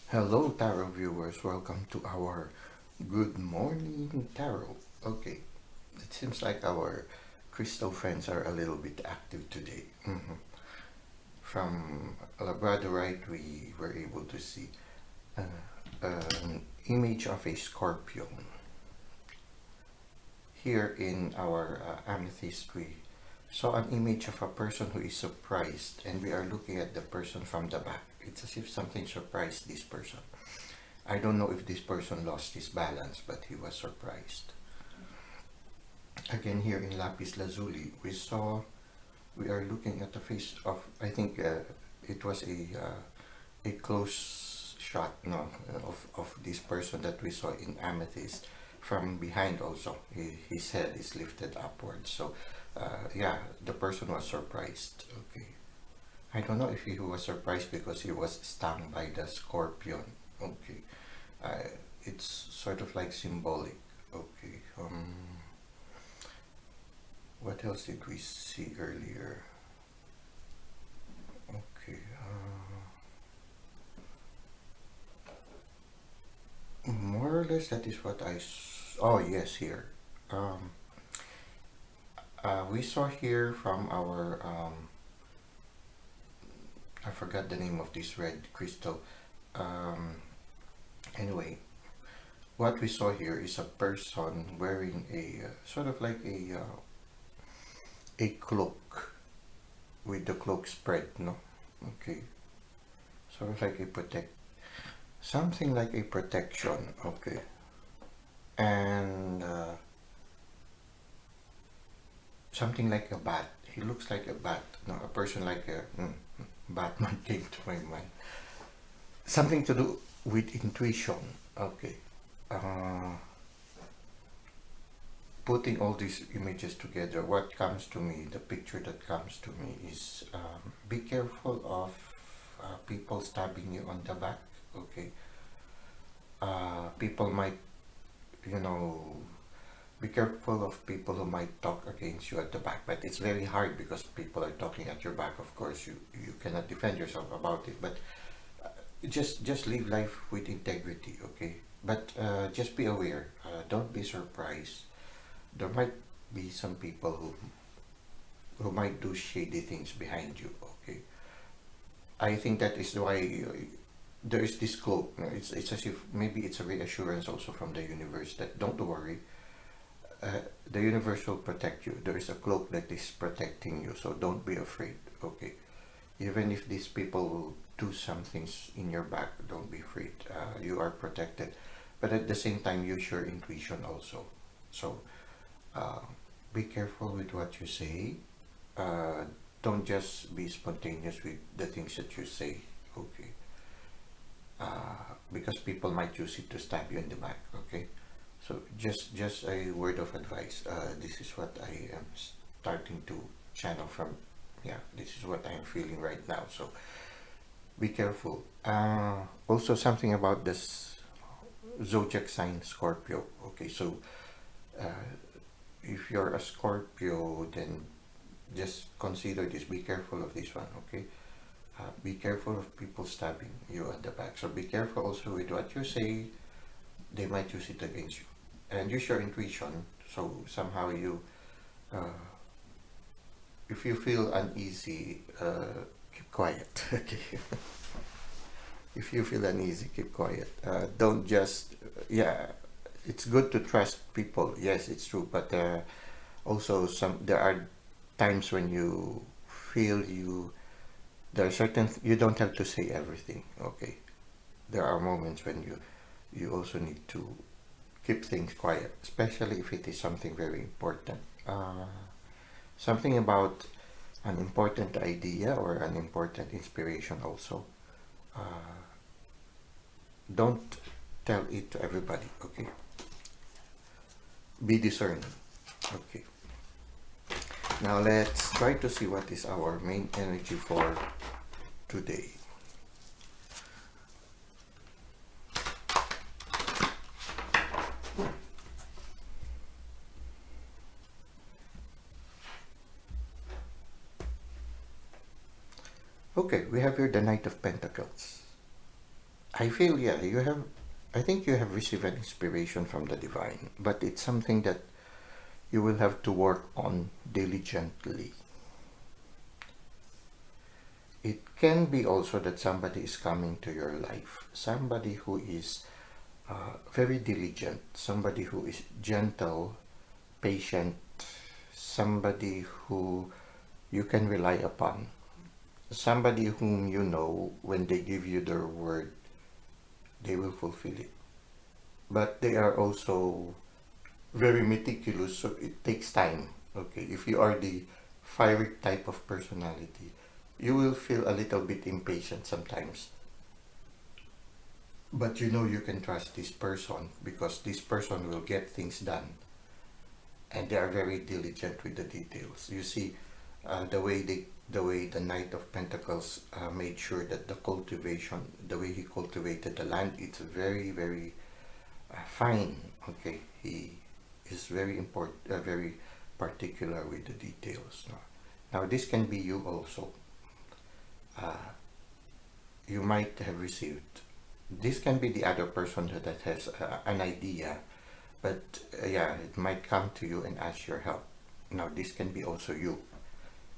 Hello, tarot viewers. Welcome to our Good Morning Tarot. Okay, it seems like our crystal friends are a little bit active today. From Labradorite, we were able to see uh, an image of a scorpion. Here in our amethyst, we saw an image of a person who is surprised, and we are looking at the person from the back. It's as if something surprised this person. I don't know if this person lost his balance, but he was surprised. Again, here in Lapis Lazuli, we are looking at the face of, I think it was a close shot, no, of this person that we saw in Amethyst from behind also. His head is lifted upwards. So, yeah, the person was surprised. Okay. I don't know if he was surprised because he was stung by the scorpion. Okay. uh, it's sort of like symbolic. Okay. What else did we see earlier? Okay. More or less, that is what oh, yes, here. Um, we saw here from our I forgot the name of this red crystal. Um, anyway, what we saw here is a person wearing a sort of like a cloak with the cloak spread, no? Okay, sort of like a something like a protection, okay. And something like a bat. He looks like a bat, no, a person like a Batman came to my mind. Something to do with intuition, okay. Uh, Putting all these images together, what comes to me, the picture that comes to me is be careful of people stabbing you on the back, okay. People might, you know, be careful of people who might talk against you at the back, but it's very hard because people are talking at your back. Of course, you cannot defend yourself about it, but just live life with integrity, okay. But just be aware, don't be surprised. There might be some people who might do shady things behind you, okay. I think that is why there is this cloak. It's as if maybe it's a reassurance also from the universe that don't worry, the universe will protect you. There is a cloak that is protecting you, so don't be afraid, okay. Even if these people will do some things in your back, don't be afraid. You are protected, but at the same time use your intuition also. So uh, be careful with what you say. uh, don't just be spontaneous with the things that you say, okay. Because people might use it to stab you in the back, okay. So just a word of advice. This is what I am starting to channel from. Yeah, this is what I am feeling right now. So be careful. Also, something about this zodiac sign Scorpio. Okay, so uh, if you're a Scorpio, then just consider this. Be careful of this one. Okay. Be careful of people stabbing you at the back. So be careful also with what you say. They might use it against you. And use your intuition. So somehow uh, if you feel uneasy, keep quiet. Okay. If you feel uneasy, keep quiet. Don't just, yeah, it's good to trust people. Yes, it's true. But also there are times when you feel there are you don't have to say everything. Okay. There are moments when you also need to keep things quiet, especially if it is something very important. Something about an important idea or an important inspiration also. Uh, don't tell it to everybody, okay? Be discerning, okay? Now let's try to see what is our main energy for today. Okay, we have here the Knight of Pentacles. I feel, yeah, you have, I think you have received an inspiration from the divine, but it's something that you will have to work on diligently. It can be also that somebody is coming to your life, somebody who is very diligent, somebody who is gentle, patient, somebody who you can rely upon, somebody whom you know when they give you their word, they will fulfill it. But they are also very meticulous, so it takes time. Okay, if you are the fiery type of personality, you will feel a little bit impatient sometimes. But you know you can trust this person because this person will get things done, and they are very diligent with the details. You see, the way the Knight of Pentacles made sure that the cultivation, the way he cultivated the land, it's very fine. Okay, he is very important, very particular with the details. Now this can be you also. Uh, you might have received. This can be the other person that has an idea, but yeah, it might come to you and ask your help. Now this can be also you.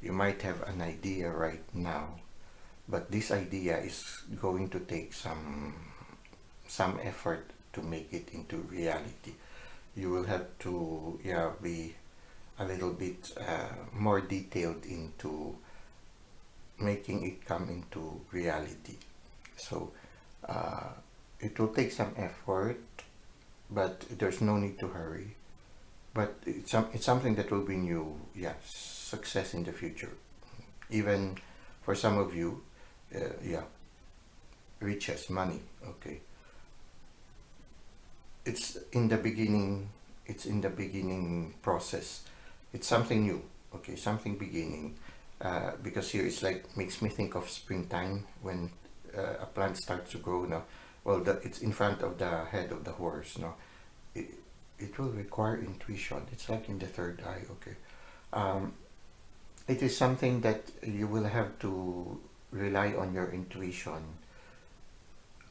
You might have an idea right now, but this idea is going to take some effort to make it into reality. You will have to, yeah, be a little bit more detailed into making it come into reality. So uh, it will take some effort, but there's no need to hurry. But it's something that will bring you, yeah, success in the future. Even for some of you, yeah, riches, money. Okay, it's in the beginning. It's in the beginning process. It's something new. Okay, something beginning. Because here it's like makes me think of springtime when a plant starts to grow now. Well, it's in front of the head of the horse. No, it, it will require intuition. It's like in the third eye. Okay, um, it is something that you will have to rely on your intuition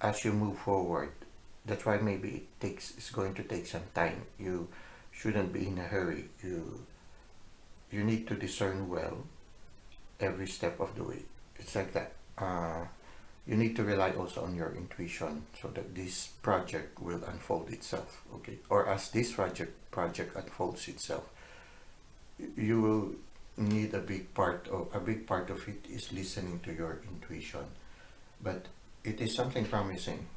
as you move forward. That's why maybe it's going to take some time. You shouldn't be in a hurry. You need to discern well every step of the way. It's like that. You need to rely also on your intuition so that this project will unfold itself. Okay, or as this project unfolds itself, you will need a big part of it is listening to your intuition. But it is something promising,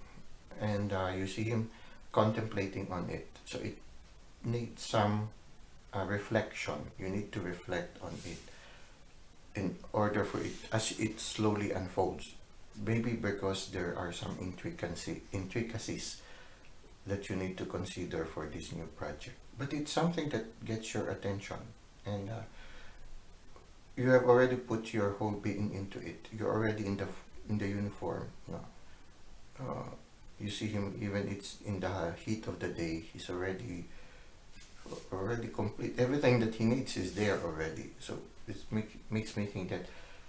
and you see him contemplating on it. So it needs some reflection. You need to reflect on it in order for it as it slowly unfolds. Maybe because there are some intricacies that you need to consider for this new project. But it's something that gets your attention, and you have already put your whole being into it. You're already in the uniform. You see him even it's in the heat of the day. He's already complete. Everything that he needs is there already. So makes me think that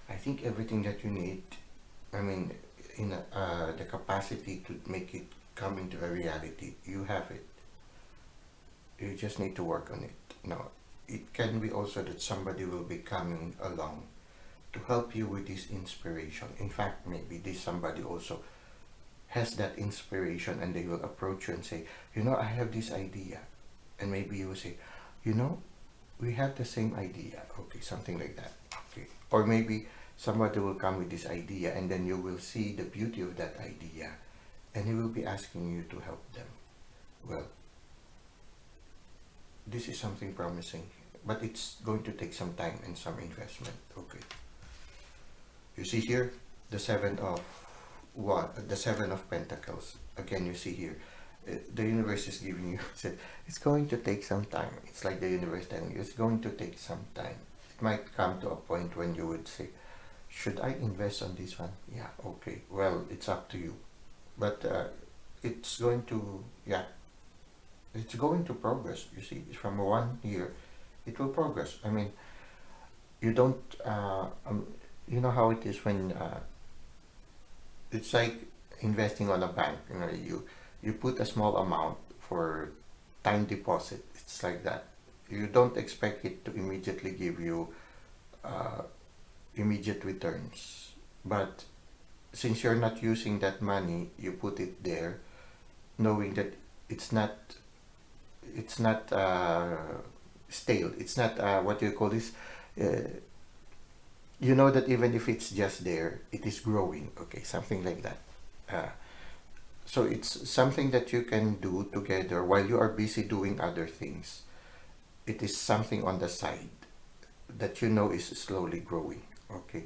I think everything that you need, I mean, in the capacity to make it come into a reality, you have it. You just need to work on it. Now, it can be also that somebody will be coming along to help you with this inspiration. In fact, maybe this somebody also has that inspiration and they will approach you and say, I have this idea. And maybe you will say, we have the same idea. Okay, something like that. Okay. Or maybe somebody will come with this idea and then you will see the beauty of that idea and he will be asking you to help them. Well, this is something promising, but it's going to take some time and some investment. Okay. You see here the seven of pentacles. Again, you see here the universe is giving you said it's going to take some time. It's like the universe telling you it's going to take some time. It might come to a point when you would say, should I invest on this one? Yeah, okay, well, it's up to you, but it's going to, yeah, it's going to progress. You see, from 1 year it will progress. I mean, you don't you know how it is when it's like investing on a bank. You put a small amount for time deposit. It's like that. You don't expect it to immediately give you uh, immediate returns. But since you're not using that money, you put it there, knowing that it's not it's not stale. It's not what do you call this? Uh, you know that even if it's just there, it is growing. Okay, something like that. Uh, so it's something that you can do together while you are busy doing other things. It is something on the side that you know is slowly growing. Okay.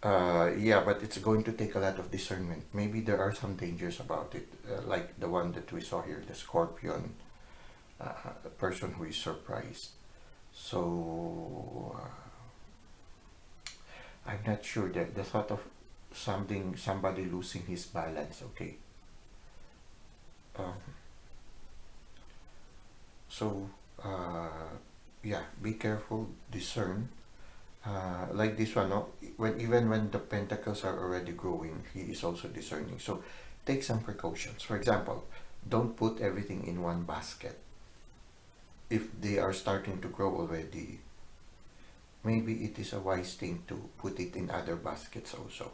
Yeah, but it's going to take a lot of discernment. Maybe there are some dangers about it, like the one that we saw here, the scorpion, a person who is surprised. So I'm not sure that the thought of somebody losing his balance. Okay. Um, so yeah, be careful, discern. Like this one, no? Even when the pentacles are already growing, he is also discerning. So take some precautions. For example, don't put everything in one basket. If they are starting to grow already, maybe it is a wise thing to put it in other baskets also.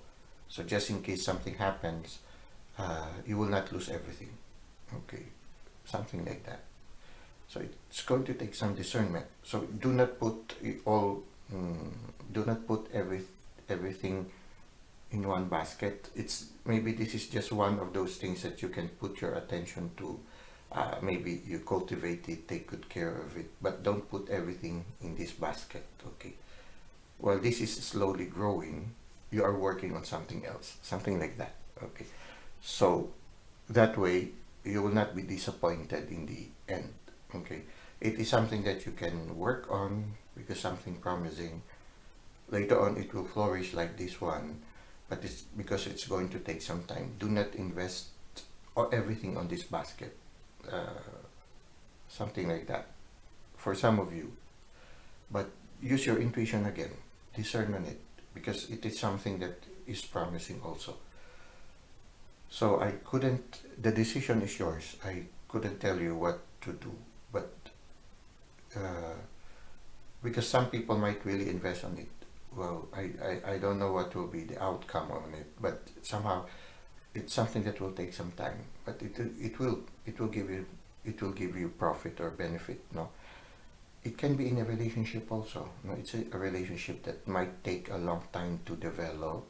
So just in case something happens, you will not lose everything. Okay, something like that. So it's going to take some discernment. So do not put all, mm, do not put everything in one basket. It's maybe this is just one of those things that you can put your attention to. Maybe you cultivate it, take good care of it, but don't put everything in this basket. Okay. While this is slowly growing, you are working on something else, something like that. Okay. So that way you will not be disappointed in the end. Okay. It is something that you can work on because something promising. Later on it will flourish like this one, but it's because it's going to take some time. Do not invest everything on this basket. Something like that for some of you. But use your intuition again, discern on it, because it is something that is promising also. So the decision is yours. I couldn't tell you what to do, but uh, because some people might really invest on it. Well, I don't know what will be the outcome on it, but somehow it's something that will take some time. But it will give you profit or benefit. No, it can be in a relationship also. No, it's a relationship that might take a long time to develop,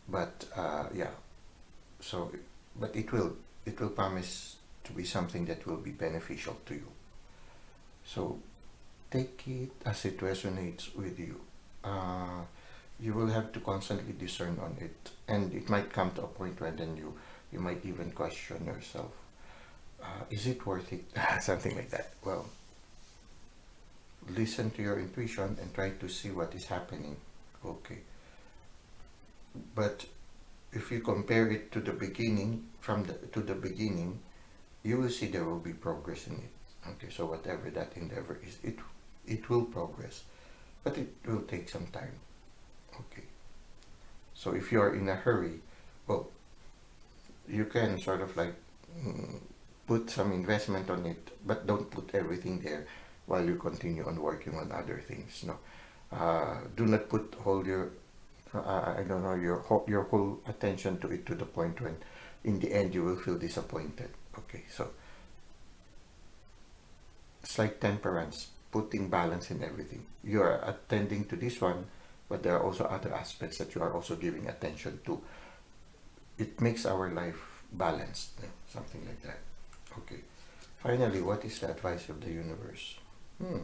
but yeah. So, but it will promise to be something that will be beneficial to you. So take it as it resonates with you. Uh, you will have to constantly discern on it, and it might come to a point where then you might even question yourself. Is it worth it? Something like that. Well, listen to your intuition and try to see what is happening. Okay. But if you compare it to the beginning, to the beginning, you will see there will be progress in it. Okay, so whatever that endeavor is, it will progress, but it will take some time. Okay. So if you are in a hurry, well, you can sort of like mm, put some investment on it, but don't put everything there while you continue on working on other things. No, do not put all your I don't know your whole attention to it to the point when, in the end, you will feel disappointed. Okay, so it's like temperance, putting balance in everything. You are attending to this one, but there are also other aspects that you are also giving attention to. It makes our life balanced, something like that. Okay. Finally, what is the advice of the universe? Hmm.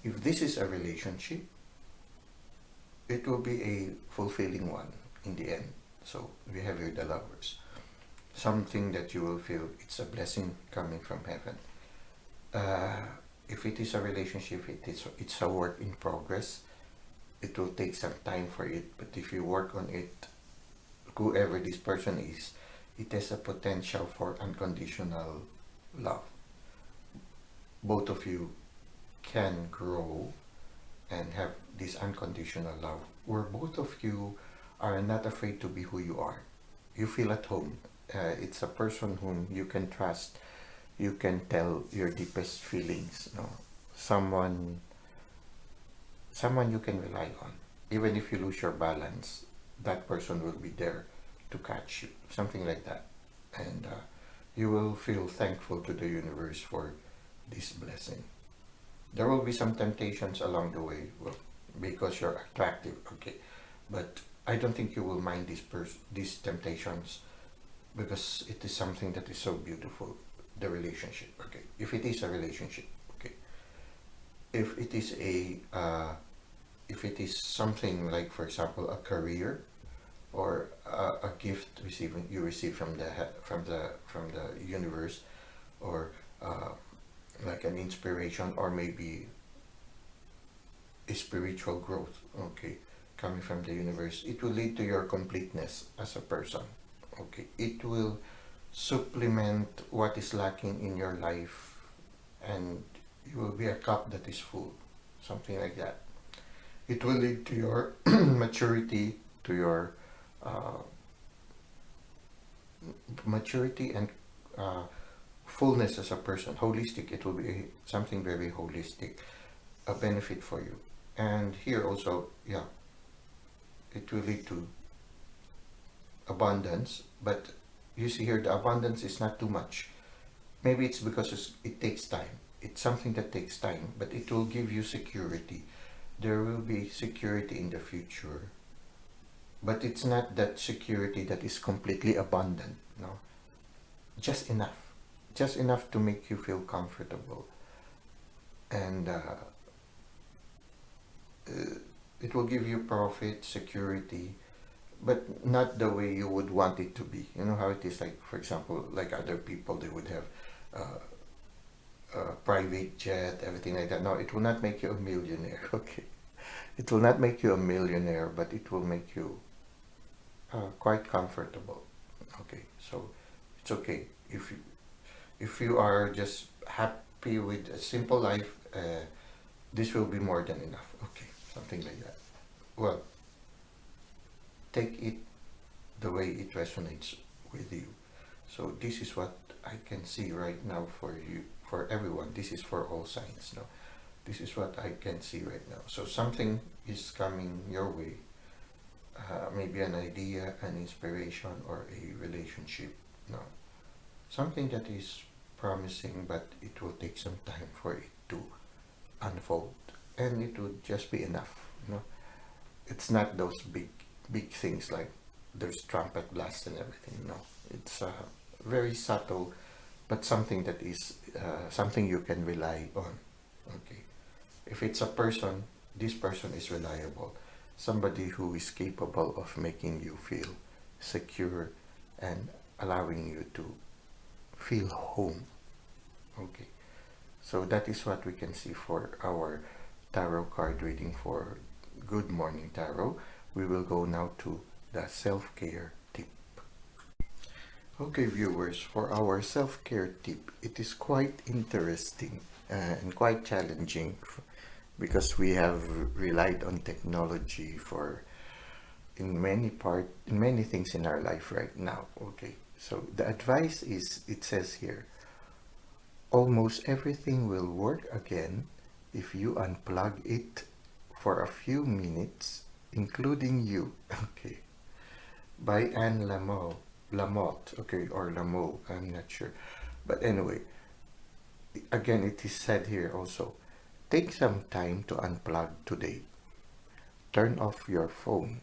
If this is a relationship, it will be a fulfilling one in the end. So we have here the lovers. Something that you will feel it's a blessing coming from heaven. Uh, if it is a relationship, it's a work in progress. It will take some time for it, but if you work on it, whoever this person is, it has a potential for unconditional love. Both of you can grow and have this unconditional love where both of you are not afraid to be who you are. You feel at home. It's a person whom you can trust. You can tell your deepest feelings. No? Someone, someone you can rely on. Even if you lose your balance, that person will be there to catch you. Something like that. And you will feel thankful to the universe for this blessing. There will be some temptations along the way, well, because you're attractive, okay. But I don't think you will mind these temptations because it is something that is so beautiful. The relationship, okay. If it is a relationship, okay. If it is if it is something like, for example, a career or a gift receiving you receive from the universe, or uh, like an inspiration, or maybe a spiritual growth, okay, coming from the universe, it will lead to your completeness as a person, okay. It will supplement what is lacking in your life, and you will be a cup that is full, something like that. It will lead to your maturity, to your uh, maturity and uh, fullness as a person, holistic. It will be something very holistic, a benefit for you. And here also, yeah, it will lead to abundance, but you see here the abundance is not too much. Maybe it's because it takes time. It's something that takes time, but it will give you security. There will be security in the future, but it's not that security that is completely abundant, no. Just enough. Just enough to make you feel comfortable. And it will give you profit, security, but not the way you would want it to be. You know how it is, like, for example, like other people, they would have a private jet, everything like that. No, it will not make you a millionaire, okay? It will not make you a millionaire, but it will make you quite comfortable, okay? So it's okay if you are just happy with a simple life. This will be more than enough, okay? Something like that. Well, take it the way it resonates with you. So this is what I can see right now for you, for everyone. This is for all signs. No, this is what I can see right now. So something is coming your way. Maybe an idea, an inspiration, or a relationship. No, something that is promising, but it will take some time for it to unfold, and it would just be enough. You know, it's not those big things like there's trumpet blasts and everything. No, it's very subtle, but something that is something you can rely on. Okay, if it's a person, this person is reliable. Somebody who is capable of making you feel secure and allowing you to feel home. Okay, so that is what we can see for our tarot card reading for Good Morning Tarot. We will go now to the self-care tip. Okay, viewers, for our self-care tip, it is quite interesting and quite challenging because we have relied on technology for in many things in our life right now. Okay, so the advice is, it says here, almost everything will work again if you unplug it for a few minutes, including you. Okay, by Anne Lamotte, okay, or Lamotte, I'm not sure. But anyway, again, it is said here also, take some time to unplug today. Turn off your phone,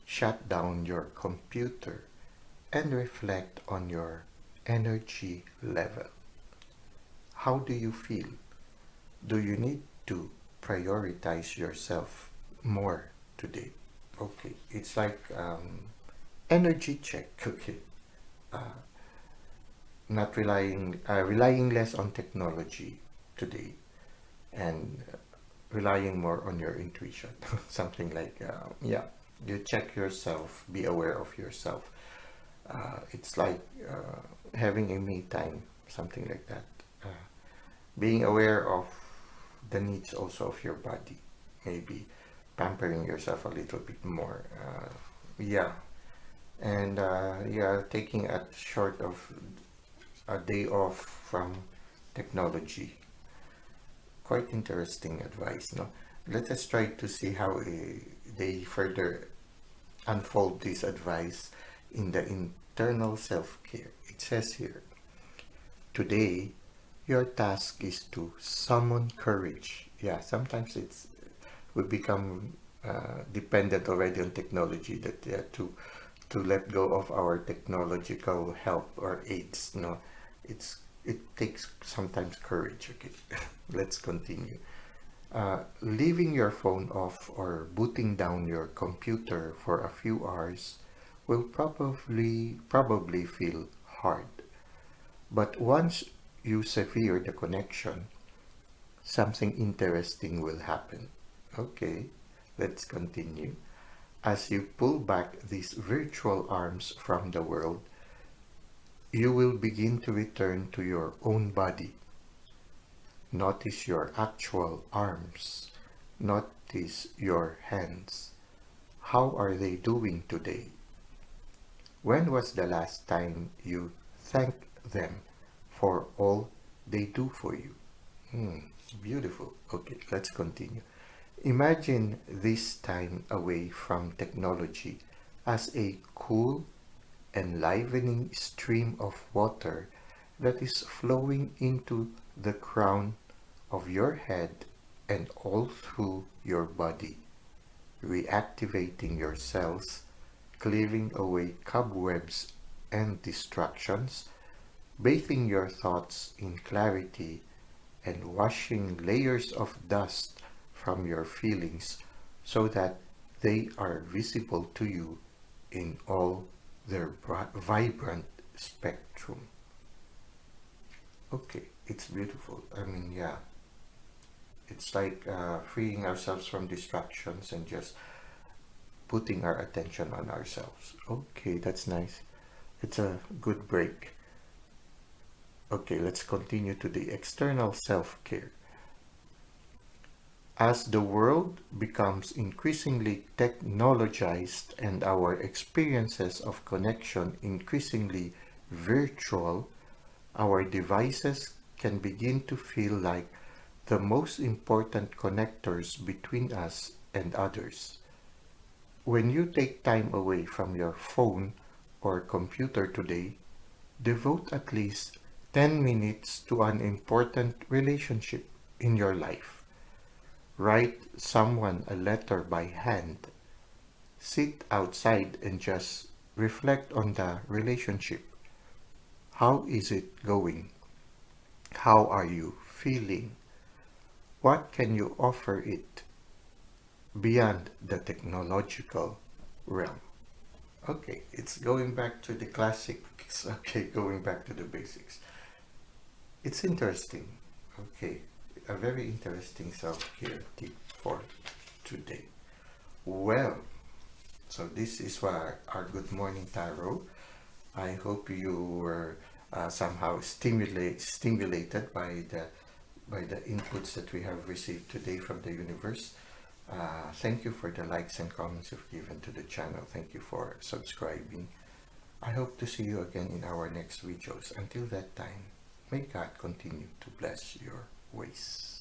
shut down your computer, and reflect on your energy level. How do you feel? Do you need to prioritize yourself more today? Okay, it's like energy check. Okay, uh, not relying less on technology today, and relying more on your intuition. Something like yeah, you check yourself, be aware of yourself. It's like having a me time, something like that. Being aware of the needs also of your body, maybe pampering yourself a little bit more, Yeah, and yeah, taking a short of a day off from technology. Quite interesting advice, no? Let us try to see how they further unfold this advice in the internal self-care. It says here, today, your task is to summon courage. Yeah, sometimes we become dependent already on technology that to let go of our technological help or aids. No, it takes sometimes courage. Okay, let's continue. Leaving your phone off or booting down your computer for a few hours will probably feel hard. But once you sever the connection, something interesting will happen. Okay, let's continue. As you pull back these virtual arms from the world, you will begin to return to your own body. Notice your actual arms. Notice your hands. How are they doing today? When was the last time you thanked them for all they do for you? Hmm, beautiful. Okay, let's continue. Imagine this time away from technology as a cool, enlivening stream of water that is flowing into the crown of your head and all through your body, reactivating your cells, clearing away cobwebs and distractions, bathing your thoughts in clarity, and washing layers of dust from your feelings so that they are visible to you in all their vibrant spectrum. Okay, it's beautiful. I mean, yeah, it's like freeing ourselves from distractions and just putting our attention on ourselves. Okay, that's nice. It's a good break. Okay, let's continue to the external self-care. As the world becomes increasingly technologized and our experiences of connection increasingly virtual, our devices can begin to feel like the most important connectors between us and others. When you take time away from your phone or computer today, devote at least 10 minutes to an important relationship in your life. Write someone a letter by hand. Sit outside and just reflect on the relationship. How is it going? How are you feeling? What can you offer it beyond the technological realm? Okay, it's going back to the classics. Okay, going back to the basics. It's interesting. Okay, a very interesting self-care tip for today. Well, so this is our Good Morning Tarot. I hope you were somehow stimulated by the inputs that we have received today from the universe. Thank you for the likes and comments you've given to the channel. Thank you for subscribing. I hope to see you again in our next videos. Until that time, may God continue to bless your ways.